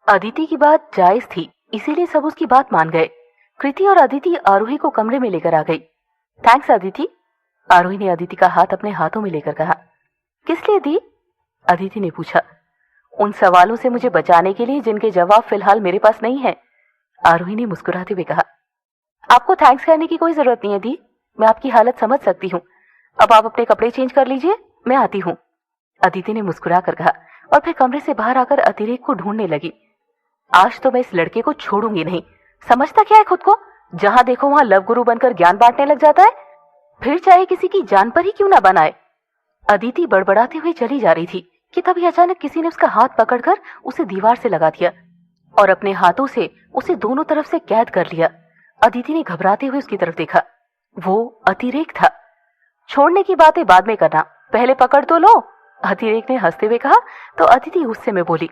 अदिति की बात जायज थी, इसीलिए सब उसकी बात मान गए। कृति और अदिति आरोही को कमरे में लेकर आ गई। थैंक्स अदिति, आरोही ने अदिति का हाथ अपने हाथों में लेकर कहा। किस लिए दी? अदिति ने पूछा। उन सवालों से मुझे बचाने के लिए जिनके जवाब फिलहाल मेरे पास नहीं है, आरोही ने मुस्कुराते हुए कहा। आपको थैंक्स कहने की कोई जरूरत नहीं है दी, मैं आपकी हालत समझ सकती हूँ। अब आप अपने कपड़े चेंज कर लीजिए, मैं आती हूँ, अदिति ने मुस्कुरा कर कहा और फिर कमरे से बाहर आकर अतिरेक को ढूंढने लगी। आज तो मैं इस लड़के को छोड़ूंगी नहीं। समझता क्या है खुद को? जहां देखो वहां लव गुरु बनकर ज्ञान बांटने लग जाता है, फिर चाहे किसी की जान पर ही क्यों ना बनाए। अदिति बड़बड़ाते हुए चली जा रही थी कि तभी अचानक किसी ने उसका हाथ पकड़कर उसे दीवार से लगा दिया और अपने हाथों से उसे दोनों तरफ से कैद कर लिया। अदिति ने घबराते हुए उसकी तरफ देखा। वो अतिरेक था। छोड़ने की बातें बाद में करना, पहले पकड़ तो लो, अतिरेक ने हंसते हुए कहा। तो अदिति गुस्से में बोली,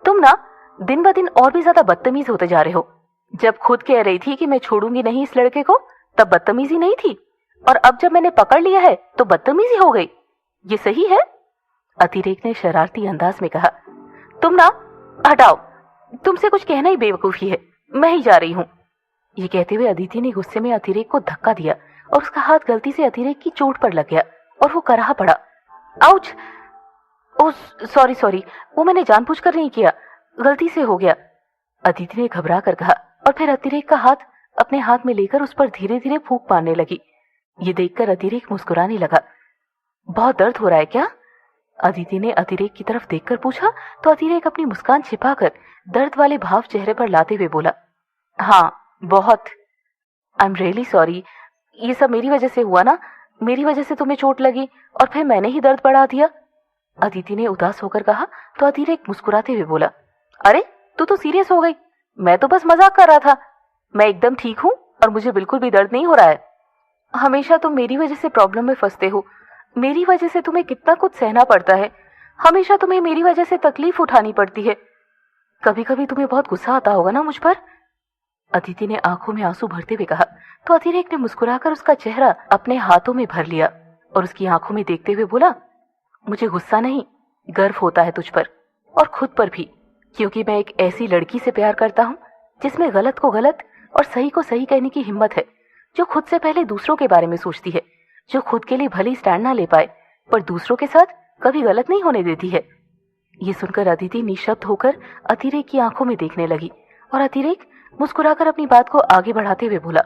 तुम ना दिन ब दिन और भी ज्यादा बदतमीज होते जा रहे हो। जब खुद कह रही थी कि मैं छोड़ूंगी नहीं इस लड़के को, तब बदतमीजी नहीं थी, और अब जब मैंने पकड़ लिया है तो बदतमीजी हो गई। ये सही है? अतिरेक ने शरारती अंदाज में कहा। तुम ना हटाओ, तुमसे कुछ कहना ही बेवकूफी है, मैं ही जा रही हूँ। ये कहते हुए अदिति ने गुस्से में अतिरेक को धक्का दिया और उसका हाथ गलती से अतिरेक की चोट पर लग गया और वो कराह पड़ा। आउच! ओह सॉरी सॉरी, वो मैंने जानबूझकर नहीं किया, गलती से हो गया, अदिति ने घबरा कर कहा और फिर अतिरेक का हाथ अपने हाथ में लेकर उस पर धीरे धीरे फूंक मारने लगी। ये देखकर अतिरेक मुस्कुराने लगा। बहुत दर्द हो रहा है क्या? अदिति ने अतिरेक की तरफ देखकर पूछा तो अतिरेक अपनी मुस्कान छिपाकर दर्द वाले भाव चेहरे पर लाते हुए बोला, हाँ बहुत। आई एम रियली सॉरी, ये सब मेरी वजह से हुआ ना, मेरी वजह से तुम्हें चोट लगी और फिर मैंने ही दर्द बढ़ा दिया, अदिति ने उदास होकर कहा। तो अतिरेक मुस्कुराते हुए बोला, अरे तू तो सीरियस हो गई, मैं तो बस मजाक कर रहा था, मैं एकदम ठीक हूँ और मुझे बिल्कुल भी दर्द नहीं हो रहा है। हमेशा तुम मेरी वजह से प्रॉब्लम में फंसते हो, मेरी वजह से तुम्हें कितना कुछ सहना पड़ता है, हमेशा तुम्हें मेरी वजह से तकलीफ उठानी पड़ती है, कभी कभी तुम्हें बहुत गुस्सा आता होगा ना मुझ पर, अदिति ने आंखों में आंसू भरते हुए कहा। तो अतिरेक ने मुस्कुराकर उसका चेहरा अपने हाथों में भर लिया और उसकी आंखों में देखते हुए बोला, मुझे गुस्सा नहीं, गर्व होता है तुझ पर और खुद पर भी, क्योंकि मैं एक ऐसी लड़की से प्यार करता हूँ जिसमें गलत को गलत और सही को सही कहने की हिम्मत है, जो खुद से पहले दूसरों के बारे में सोचती है, जो खुद के लिए भले स्टैंड ना ले पाए पर दूसरों के साथ कभी गलत नहीं होने देती है। ये सुनकर अदिति निशब्द होकर अतिरेक की आंखों में देखने लगी और अतिरेक मुस्कुराकर अपनी बात को आगे बढ़ाते हुए बोला,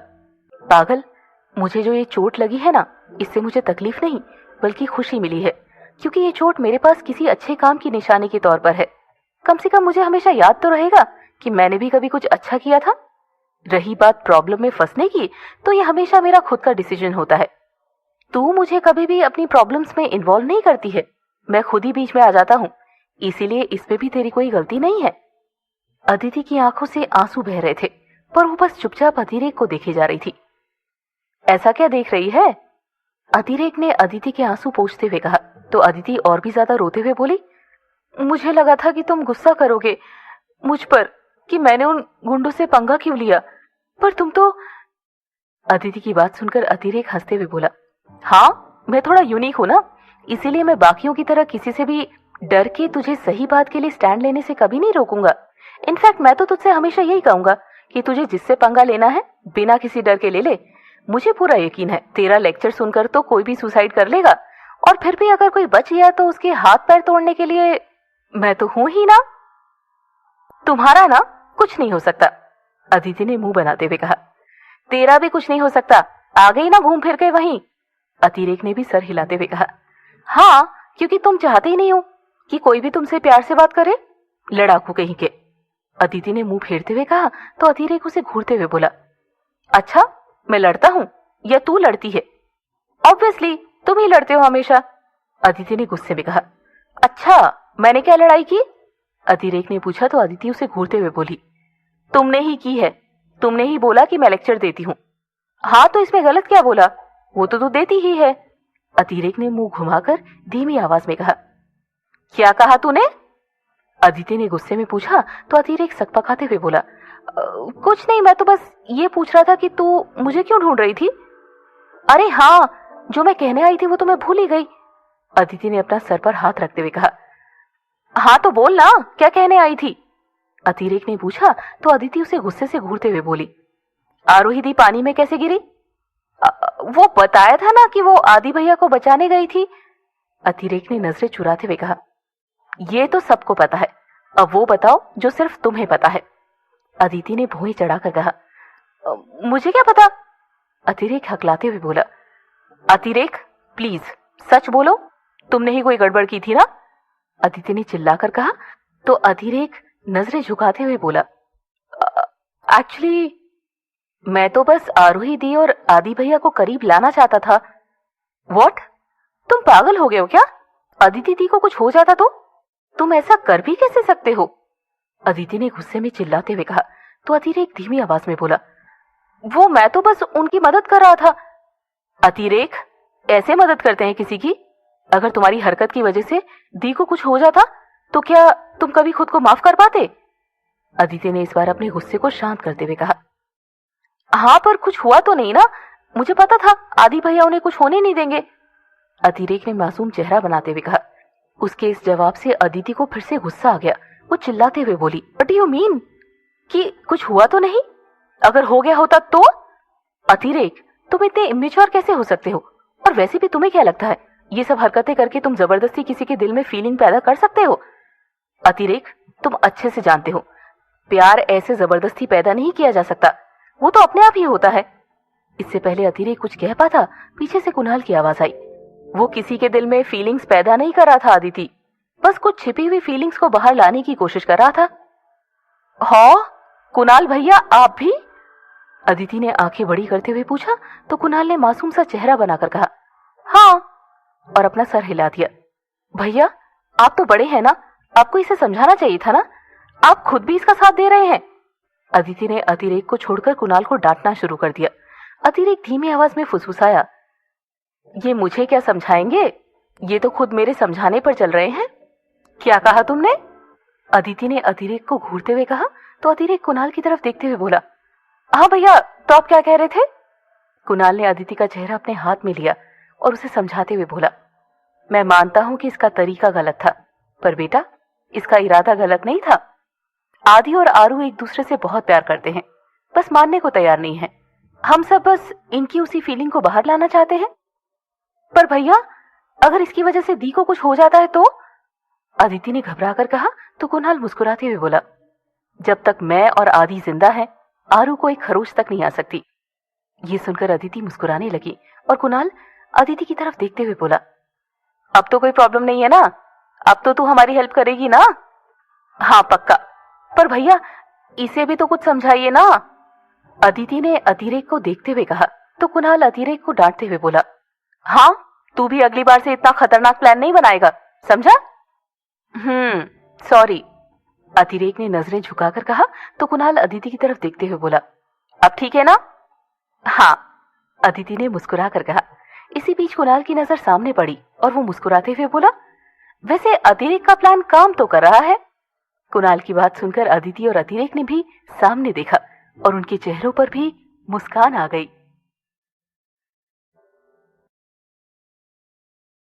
पागल, मुझे जो ये चोट लगी है ना, इससे मुझे तकलीफ नहीं बल्कि खुशी मिली है, क्योंकि ये चोट मेरे पास किसी अच्छे काम की निशानी के तौर पर है। कम से कम मुझे हमेशा याद तो रहेगा कि मैंने भी कभी कुछ अच्छा किया था। रही बात प्रॉब्लम में फंसने की, तो ये हमेशा मेरा खुद का डिसीजन होता है। तू मुझे कभी भी अपनी प्रॉब्लम्स में इन्वॉल्व नहीं करती है, मैं खुद ही बीच में आ जाता हूँ, इसीलिए इसमें भी तेरी कोई गलती नहीं है। अदिति की आंखों से आंसू बह रहे थे पर वो बस चुपचाप अतिरेक को देखे जा रही थी। ऐसा क्या देख रही है? अतिरेक ने अदिति के आंसू पोंछते हुए कहा। तो अदिति और भी ज्यादा रोते हुए बोली, मुझे लगा था कि तुम गुस्सा करोगे मुझ पर कि मैंने उन गुंडों से पंगा क्यों लिया, पर तुम तो। अदिति की बात सुनकर अतिरेक हंसते हुए बोला, हाँ मैं थोड़ा यूनिक हूं ना, इसीलिए मैं बाकियों की तरह किसी से भी डर के तुझे सही बात के लिए स्टैंड लेने से कभी नहीं रोकूंगा। इनफैक्ट मैं तो तुझसे हमेशा यही कहूंगा कि तुझे जिससे पंगा लेना है बिना किसी डर के ले ले। मुझे पूरा यकीन है तेरा लेक्चर सुनकर तो कोई भी सुसाइड कर लेगा, और फिर भी अगर कोई बच गया तो उसके हाथ पैर तोड़ने के लिए मैं तो हूं ही ना। तुम्हारा ना कुछ नहीं हो सकता, अदिति ने मुंह बनाते हुए कहा। तेरा भी कुछ नहीं हो सकता, आ गई ना घूम फिर के वहीं, अतिरेक ने भी सर हिलाते हुए कहा। हाँ, क्योंकि तुम चाहते ही नहीं हो कि कोई भी तुमसे प्यार से बात करे, लड़ाकू कहीं के, अदिति ने मुंह फेरते हुए कहा। तो अतिरेक उसे घूरते हुए बोला, अच्छा मैं लड़ता हूँ या तू लड़ती है? ऑब्वियसली तुम ही लड़ते हो हमेशा, अदिति ने गुस्से में कहा। अच्छा मैंने क्या लड़ाई की? अतिरेक ने पूछा। तो अदिति उसे घूरते हुए बोली, तुमने ही की है, तुमने ही बोला कि मैं लेक्चर देती हूँ। हाँ तो इसमें गलत क्या बोला, वो तो तू देती ही है, अतिरेक ने मुंह घुमाकर धीमी आवाज में कहा। क्या कहा तूने? अदिति ने गुस्से में पूछा। तो अतिरेक सकपकाते हुए बोला, कुछ नहीं, मैं तो बस ये पूछ रहा था कि तू मुझे क्यों ढूंढ रही थी। अरे हाँ, जो मैं कहने आई थी वो तो मैं भूल ही गई, अदिति ने अपना सर पर हाथ रखते हुए कहा। हाँ तो बोल ना, क्या कहने आई थी? अतिरेक ने पूछा तो अदिति उसे गुस्से से घूरते हुए बोली, आरोही दी पानी में कैसे गिरी? वो बताया था ना कि वो आदि भैया को बचाने गई थी। अतिरेक ने नजरें चुराते हुए कहा, ये तो सबको पता है, अब वो बताओ जो सिर्फ तुम्हें पता है। अदिति ने भौहें चढ़ाकर कहा, मुझे क्या पता? अतिरेक हकलाते हुए बोला, अतिरेक प्लीज सच बोलो, तुमने ही कोई गड़बड़ की थी ना? अदिति ने चिल्लाकर कहा तो अतिरेक नजरें झुकाते हुए बोला, एक्चुअली मैं तो बस आरोही दी और आदि भैया को करीब लाना चाहता था। व्हाट? तुम पागल हो गए हो क्या? अदिति दी को कुछ हो जाता तो? तुम ऐसा कर भी कैसे सकते हो? अदिति ने गुस्से में चिल्लाते हुए कहा तो अतिरेक धीमी आवाज में बोला, वो मैं तो बस उनकी मदद कर रहा था। अतिरेक ऐसे मदद करते हैं किसी की? अगर तुम्हारी हरकत की वजह से दी को कुछ हो जाता तो क्या तुम कभी खुद को माफ कर पाते? अदिति ने इस बार अपने गुस्से को शांत करते हुए कहा, हाँ पर कुछ हुआ तो नहीं ना, मुझे पता था आदि भैया उन्हें कुछ होने नहीं देंगे। अतिरेक ने मासूम चेहरा बनाते हुए कहा। उसके इस जवाब से अदिति को फिर से गुस्सा आ गया। वो चिल्लाते हुए बोली, व्हाट डू यू मीन कि कुछ हुआ तो नहीं? अगर हो गया होता तो? अतिरेक तुम इतने इमेच्योर कैसे हो सकते हो? और वैसे भी तुम्हें क्या लगता है ये सब हरकतें करके तुम जबरदस्ती किसी के दिल में फीलिंग पैदा कर सकते हो? अतिरेक तुम अच्छे से जानते हो प्यार ऐसे जबरदस्ती पैदा नहीं किया जा सकता, वो तो अपने आप ही होता है। इससे पहले अतिरेक कुछ कह पाता, पीछे से कुणाल की आवाज आई, वो किसी के दिल में फीलिंग्स पैदा नहीं कर रहा था अदिति, बस कुछ छिपी हुई फीलिंग्स को बाहर लाने की कोशिश कर रहा था। हाँ कुणाल भैया आप भी? अदिति ने आंखें बड़ी करते हुए पूछा तो कुणाल ने मासूम सा चेहरा बनाकर कहा, हाँ, और अपना सर हिला दिया। भैया आप तो बड़े हैं ना, आपको इसे समझाना चाहिए था ना, आप खुद भी इसका साथ दे रहे हैं। अदिति ने अतिरेक को छोड़कर कुणाल को डांटना शुरू कर दिया। अतिरेक धीमी आवाज में फुसफुसाया, ये मुझे क्या समझाएंगे, ये तो खुद मेरे समझाने पर चल रहे हैं। क्या कहा तुमने? अदिति ने अतिरेक को घूरते हुए कहा तो अतिरेक कुणाल की तरफ देखते हुए बोला, हाँ भैया तो आप क्या कह रहे थे? कुणाल ने अदिति का चेहरा अपने हाथ में लिया और उसे समझाते हुए बोला, मैं मानता हूं कि इसका तरीका गलत था, पर बेटा इसका इरादा गलत नहीं था। आदि और आरू एक दूसरे से बहुत प्यार करते हैं, बस मानने को तैयार नहीं है। हम सब बस इनकी उसी फीलिंग को बाहर लाना चाहते हैं। पर भैया अगर इसकी वजह से दी को कुछ हो जाता है तो? अदिति ने घबरा कर कहा तो कुणाल मुस्कुराते हुए बोला, जब तक मैं और आदि जिंदा हैं आरू को एक खरोच तक नहीं आ सकती। ये सुनकर अदिति मुस्कुराने लगी और कुणाल अदिति की तरफ देखते हुए बोला, अब तो कोई प्रॉब्लम नहीं है ना, अब तो तू हमारी हेल्प करेगी ना? हाँ पक्का, पर भैया इसे भी तो कुछ समझाइए ना। अदिति ने अतिरेक को देखते हुए कहा तो कुणाल अतिरेक को डांटते हुए बोला, हाँ तू भी अगली बार से इतना खतरनाक प्लान नहीं बनाएगा, समझा? सॉरी। अतिरेक ने नजरें झुकाकर कहा तो कुणाल अदिति की तरफ देखते हुए बोला, अब ठीक है ना? हाँ, अदिति ने मुस्कुराकर कहा। इसी बीच कुणाल की नजर सामने पड़ी और वो मुस्कुराते हुए बोला, वैसे अतिरेक का प्लान काम तो कर रहा है। कुणाल की बात सुनकर अदिति और अतिरेक ने भी सामने देखा और उनके चेहरों पर भी मुस्कान आ गई।